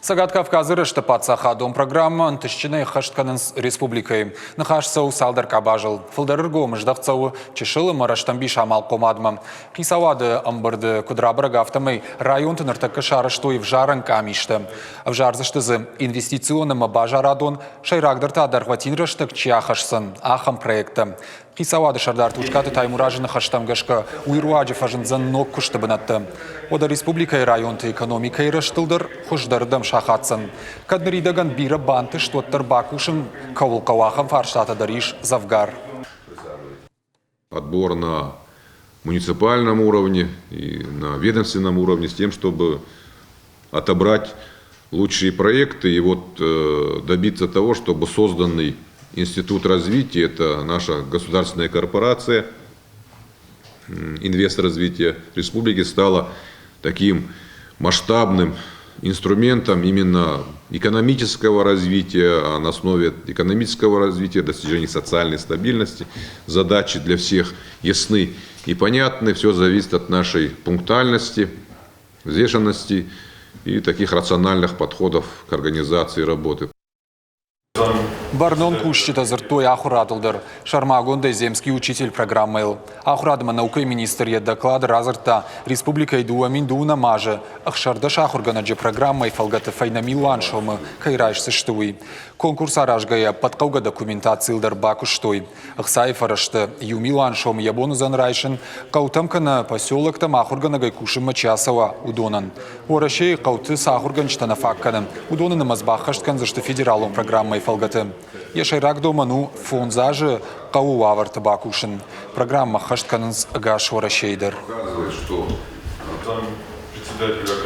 Сагат Кавказы рыштапатса хадом программа антышчины хаштканынс республикой. Нахашсау салдар кабажыл. Фылдарырго мыждақцау чешылы мараштамби шамал комадма. Кисавады амбырды кудрабырага автомай район тыныртакы шарыштой в жаран камишты. В жарзыштызы инвестиционным бажарадон шайрагдырта дархватин рыштык чьяхашсын. Ахам проекта. Кисавады шардар тучкаты таймуражыны хаштамгашка уйруаджи фажынзан ног куштыбынатты. Ода республикай районты экономикай рыштылдыр хуждардым шахатсын. Кадныридаган бира банты штоттыр бакушын кавулкавахам фарштатыдыр иш завгар. Отбор на муниципальном уровне и на ведомственном уровне с тем, чтобы отобрать лучшие проекты и добиться того, чтобы созданный институт развития, это наша государственная корпорация, инвестразвития республики, стала таким масштабным инструментом именно экономического развития, а на основе экономического развития, достижения социальной стабильности. Задачи для всех ясны и понятны, все зависит от нашей пунктуальности, взвешенности и таких рациональных подходов к организации работы. Барнон кущита зыртой ахурадылдыр. Шармагонда земский учитель программыл. Ахурадыма наукай министрия доклад разырта республика иду аминдуна маже. Ахшарда шахурганаджи программай фалгаты файнами ланшомы кайрайшсы штуй. Конкурс аражгая подкауга документациилдар баку штой. Ахсай фарашты юми ланшомы ябону занрайшын каутамкана поселок там ахурганагай кушым мачасова удонан. Орашей кауты сахурганчтана факканы. Удонаны мазбахашткан зашты федералом программай фалгаты. Ешайрак доману фонзажы кау аварты бакушын. Программа хаштканынс гаш орашейдер.